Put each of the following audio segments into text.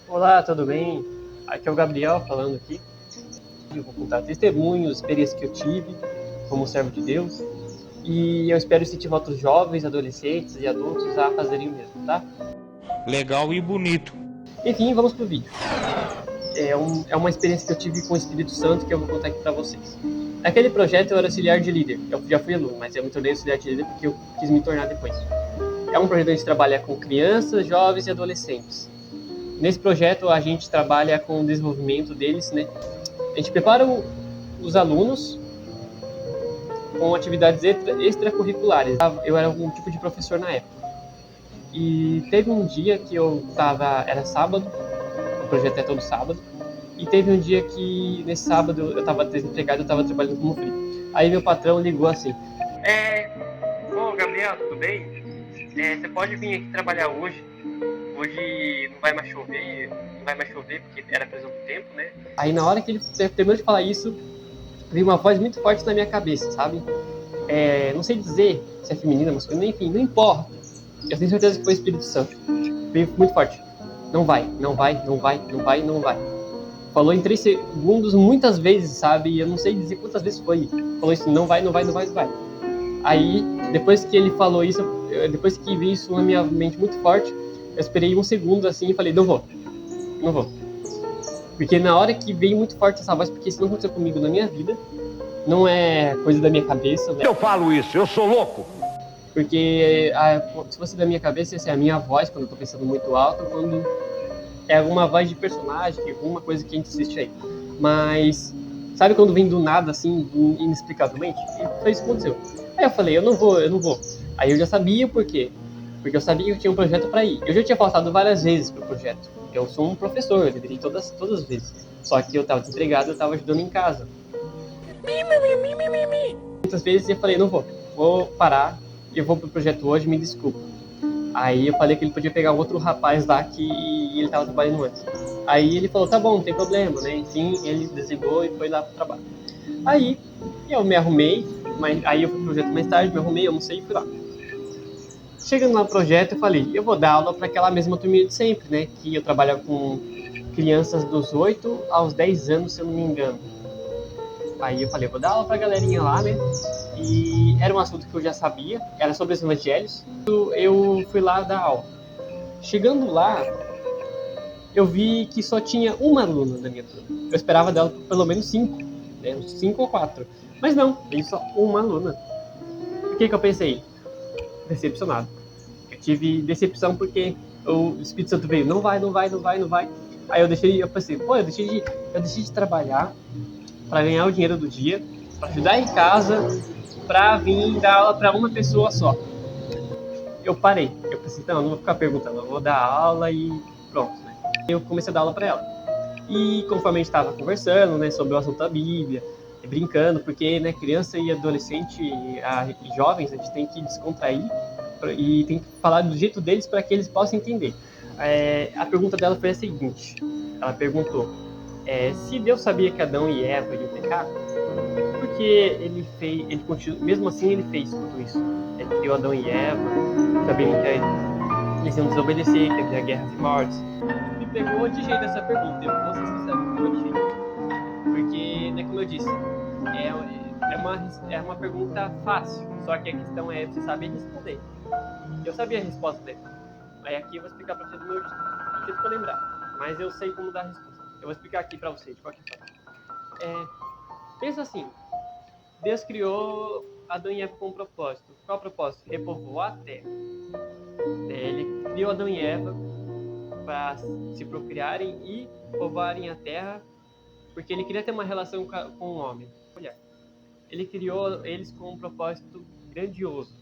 Olá, tudo bem? Aqui é o Gabriel falando aqui. Eu vou contar testemunhos, experiências que eu tive como servo de Deus. E eu espero incentivar outros jovens, adolescentes e adultos a fazerem o mesmo, tá? Legal e bonito. Enfim, vamos pro vídeo. É uma experiência que eu tive com o Espírito Santo que eu vou contar aqui pra vocês. Naquele projeto eu era auxiliar de líder. Eu já fui aluno, mas eu me tornei auxiliar de líder porque eu quis me tornar depois. É um projeto onde a gente trabalha com crianças, jovens e adolescentes. Nesse projeto a gente trabalha com o desenvolvimento deles, né? A gente prepara os alunos com atividades extracurriculares. Eu era algum tipo de professor na época. E teve um dia que era sábado, o projeto é todo sábado, e teve um dia que, nesse sábado, eu estava desempregado, eu estava trabalhando como free. Aí meu patrão ligou assim, Ô Gabriel, tudo bem? Você pode vir aqui trabalhar hoje? Hoje não vai mais chover, porque era previsão do tempo, né? Aí na hora que ele terminou de falar isso, veio uma voz muito forte na minha cabeça, sabe? Não sei dizer se é feminina, masculina, enfim, não importa. Eu tenho certeza que foi o Espírito Santo. Veio muito forte. Não vai, não vai, não vai, não vai, não vai. Falou em 3 segundos muitas vezes, sabe? E eu não sei dizer quantas vezes foi. Falou isso, não vai, não vai, não vai, não vai. Aí, depois que ele falou isso, depois que vi isso na minha mente muito forte, eu esperei um segundo assim e falei, não vou, não vou. Porque na hora que veio muito forte essa voz, porque isso não aconteceu comigo na minha vida, não é coisa da minha cabeça, né? Eu falo isso, eu sou louco. Porque se fosse da minha cabeça, ia ser a minha voz quando eu tô pensando muito alto, quando é alguma voz de personagem, alguma coisa que a gente assiste aí. Mas, sabe quando vem do nada, assim, inexplicavelmente? E foi isso que aconteceu. Aí eu falei, eu não vou, eu não vou. Aí eu já sabia o porquê. Porque eu sabia que eu tinha um projeto para ir. Eu já tinha faltado várias vezes pro projeto. Eu sou um professor, eu deveria ir todas as vezes. Só que eu tava desempregado, eu tava ajudando em casa. Muitas vezes eu falei, não vou parar, eu vou pro projeto hoje, me desculpa. Aí eu falei que ele podia pegar outro rapaz lá que ele tava trabalhando antes. Aí ele falou, tá bom, não tem problema, né? Enfim, ele desligou e foi lá pro trabalho. Aí eu me arrumei, mas aí eu fui pro projeto mais tarde, me arrumei, almocei e fui lá. Chegando lá no projeto, eu falei, eu vou dar aula para aquela mesma turminha de sempre, né? Que eu trabalho com crianças dos 8 aos 10 anos, se eu não me engano. Aí eu falei, vou dar aula pra galerinha lá, né? E era um assunto que eu já sabia, era sobre os evangelhos. Eu fui lá dar aula. Chegando lá, eu vi que só tinha uma aluna da minha turma. Eu esperava dela pelo menos 5, né? Uns 5 ou 4. Mas não, veio só uma aluna. O que eu pensei? Decepcionado. Eu tive decepção porque o Espírito Santo veio, não vai, não vai, não vai, não vai. Aí eu pensei, pô, eu deixei de trabalhar para ganhar o dinheiro do dia, para ajudar em casa, para vir dar aula para uma pessoa só. Eu parei. Eu pensei, não vou ficar perguntando, eu vou dar aula e pronto, né? Eu comecei a dar aula para ela. E conforme a gente estava conversando, né, sobre o assunto da Bíblia, brincando, porque, né, criança e adolescente e jovens, a gente tem que descontrair e tem que falar do jeito deles para que eles possam entender. A pergunta dela foi a seguinte: ela perguntou, se Deus sabia que Adão e Eva iam pecar, por que ele continua, mesmo assim ele fez tudo isso? Ele criou Adão e Eva, sabendo que eles iam desobedecer, que havia guerras e mortes. Me pegou de jeito essa pergunta, eu vou ser sincero, me pegou de jeito. Porque, né, como eu disse, é uma pergunta fácil, só que a questão é você saber responder. Eu sabia a resposta dele. Aí aqui eu vou explicar pra você do jeito que eu lembrar. Mas eu sei como dar a resposta. Eu vou explicar aqui pra você, de qualquer forma. Pensa assim, Deus criou Adão e Eva com um propósito. Qual o propósito? Repovoar a terra. Ele criou Adão e Eva para se procriarem e povoarem a terra, porque ele queria ter uma relação com o homem, mulher. Ele criou eles com um propósito grandioso.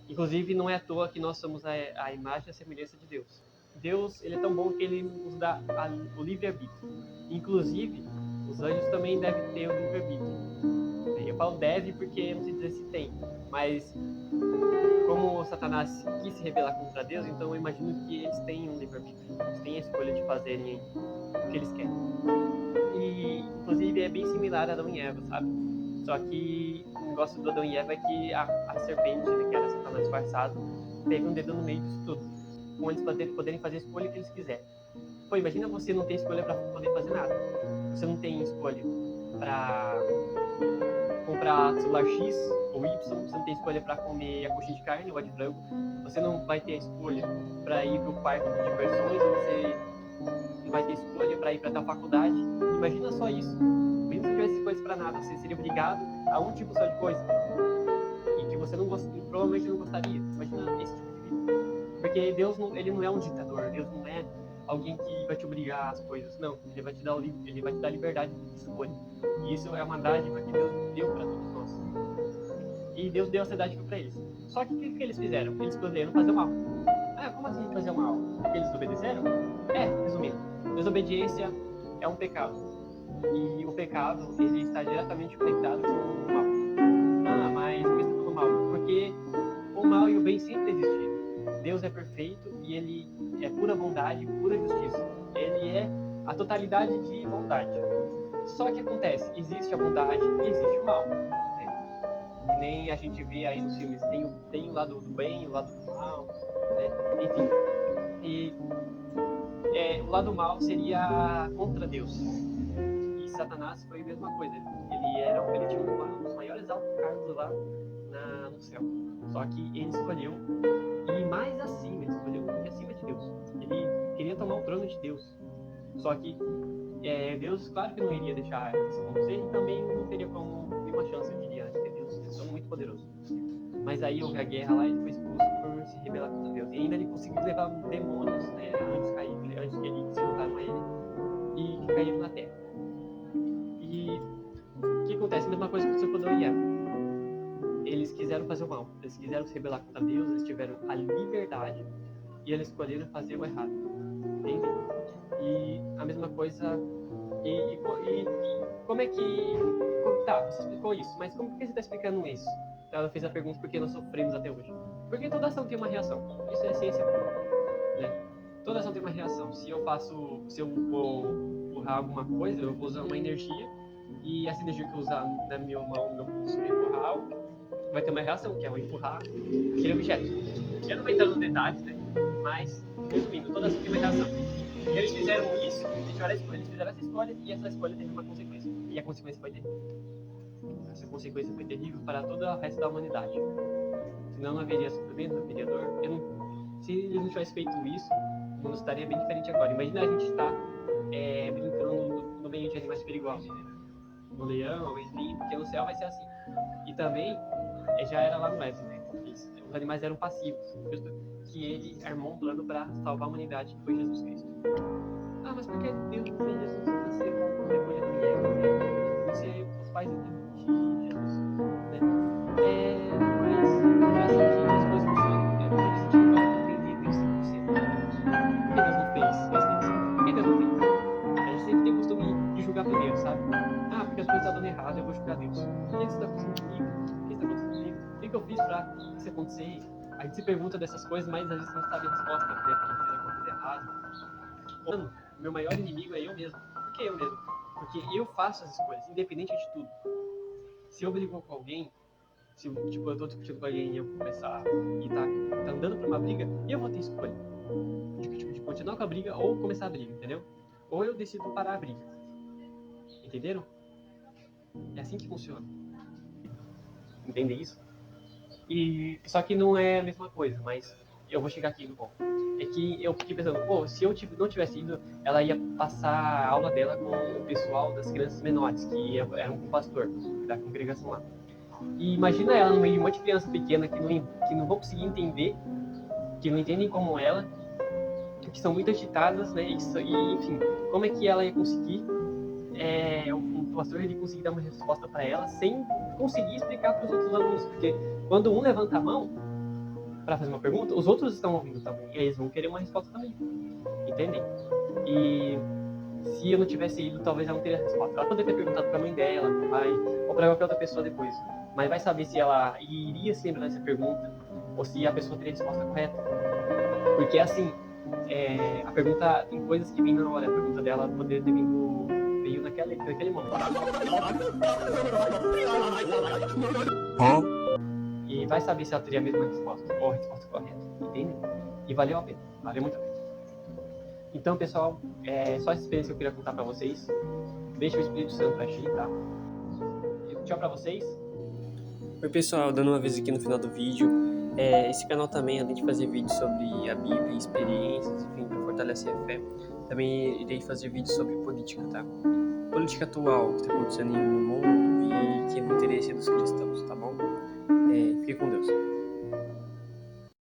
Inclusive, não é à toa que nós somos a imagem e a semelhança de Deus. Deus, ele é tão bom que ele nos dá o livre-arbítrio. Inclusive, os anjos também devem ter o livre-arbítrio. Eu falo deve porque não sei dizer se tem, mas como Satanás quis se rebelar contra Deus, então eu imagino que eles têm um livre-arbítrio. Eles têm a escolha de fazerem o que eles querem. E, inclusive, é bem similar a Adão e Eva, sabe? Só que o negócio do Adão e Eva é que a serpente, né, que era Satanás disfarçado, teve um dedo no meio disso tudo. Com eles poderem fazer a escolha que eles quiserem. Pô, imagina você não ter escolha pra poder fazer nada. Você não tem escolha pra comprar celular X ou Y, você não tem escolha pra comer a coxinha de carne ou a de frango, você não vai ter a escolha pra ir pro parque de diversões, ou você não vai ter escolha pra ir pra tal faculdade. Imagina só isso. Mesmo se não tivesse escolhas pra nada, você seria obrigado a um tipo só de coisa. E que você provavelmente não gostaria. Imagina esse tipo de vida. Porque Deus não, ele não é um ditador, Deus não é alguém que vai te obrigar às coisas. Não, ele vai te dar ele vai te dar liberdade de escolha. E isso é uma dádiva que Deus deu para todos nós. E Deus deu essa dádiva para eles. Só que o que eles fizeram? Eles escolheram fazer o mal. Ah, como assim fazer o mal? Porque eles obedeceram? Resumindo, desobediência é um pecado. E o pecado, ele está diretamente conectado com o mal. Ah, mas por que você está falando mal? Porque o mal e o bem sempre existiram. Deus é perfeito e ele é pura bondade, pura justiça. Ele é a totalidade de bondade. Só que acontece, existe a bondade e existe o mal. Né? Que nem a gente vê aí nos filmes, tem o lado do bem, o lado do mal, né? Enfim. E o lado mal seria contra Deus. E Satanás foi a mesma coisa. Ele tinha um dos maiores altos cargos lá no céu. Só que ele escolheu ir mais acima, ele escolheu ir acima de Deus. Ele queria tomar o trono de Deus. Só que Deus, claro que não iria deixar isso acontecer e também não teria como nenhuma chance, eu diria, porque Deus é muito poderoso. Mas aí houve a guerra lá e ele foi expulso por se rebelar contra Deus. E ainda ele conseguiu levar demônios, né, anjos que ele se juntaram a ele e que caíram na terra. E o que acontece? A mesma coisa que aconteceu com Adão e Eva. Eles quiseram fazer o mal, eles quiseram se rebelar contra Deus, eles tiveram a liberdade e eles escolheram fazer o errado, entende? E a mesma coisa, e como é que, tá, você explicou isso, mas como que você está explicando isso? Ela fez a pergunta por que nós sofremos até hoje. Porque toda ação tem uma reação, isso é ciência pura, né? Toda ação tem uma reação. Se eu vou empurrar alguma coisa, eu vou usar uma energia, e essa energia que eu usar na minha mão, no meu pulso, para empurrar algo, vai ter uma reação, que é o empurrar aquele objeto. Eu não vou entrar nos detalhes, né? Mas, resumindo, toda ação tem uma reação. E eles fizeram isso, eles fizeram essa escolha, e essa escolha teve uma consequência. E a consequência foi terrível. Essa consequência foi terrível para todo o resto da humanidade. Senão não haveria sofrimento, não haveria dor. Se eles não tivessem feito isso, o mundo estaria bem diferente agora. Imagina a gente estar brincando no meio de animais perigosos, né? No leão, enfim, porque no céu vai ser assim. E também, já era lá no Éden, né? Os animais eram passivos, justo que ele armou um plano para salvar a humanidade, que foi Jesus Cristo. Ah, mas por que Deus fez Jesus nascer depois de Adão e Eva, né? Por ser os pais de Jesus, né? Mas é assim que as coisas funcionam, né? Porque a gente vai entender Deus 100%. Por que Deus não fez esse? Por que Deus não fez? A gente sempre tem o costume de julgar primeiro, sabe? Ah, porque as coisas estão dando errado, eu vou julgar Deus. O que está acontecendo comigo? O que está acontecendo comigo? O que eu fiz para isso acontecer? A gente se pergunta dessas coisas, mas às vezes não sabe a resposta, né? Porque fez alguma coisa errada. Mano, meu maior inimigo é eu mesmo. Por que eu mesmo? Porque eu faço as escolhas, independente de tudo. Se eu brigo com alguém, se eu tô discutindo com alguém e eu começar e tá andando pra uma briga, eu vou ter escolha. De continuar com a briga ou começar a briga, entendeu? Ou eu decido parar a briga. Entenderam? É assim que funciona. Entendem isso? E só que não é a mesma coisa, mas eu vou chegar aqui no ponto. É que eu fiquei pensando, se eu não tivesse ido, ela ia passar a aula dela com o pessoal das crianças menores, que era um pastor da congregação lá. E imagina ela no meio de um monte de criança pequena que não vão conseguir entender, que não entendem como ela, que são muito agitadas, né? E enfim, como é que ela ia conseguir, o pastor ele conseguir dar uma resposta para ela sem conseguir explicar para os outros alunos? Porque quando um levanta a mão para fazer uma pergunta, os outros estão ouvindo também, e eles vão querer uma resposta também, entendem? E se eu não tivesse ido, talvez ela não teria resposta. Ela poderia ter perguntado para a mãe dela, pro pai, ou para qualquer outra pessoa depois, mas vai saber se ela iria se lembrar dessa pergunta ou se a pessoa teria a resposta correta. Porque assim, a pergunta tem coisas que vêm na hora. A pergunta dela poderia ter veio naquele momento. E vai saber se ela teria a mesma resposta ou a resposta correta, entende? E valeu a pena, valeu muito a pena. Então, pessoal, é só essa experiência que eu queria contar pra vocês. Deixa o Espírito Santo agir, tá? Tchau pra vocês. Oi, pessoal, dando uma vez aqui no final do vídeo. Esse canal também, além de fazer vídeos sobre a Bíblia, experiências, enfim, para fortalecer a fé, também irei fazer vídeos sobre política, tá? Política atual, que está acontecendo no mundo e que é do interesse dos cristãos, tá bom? Fique com Deus.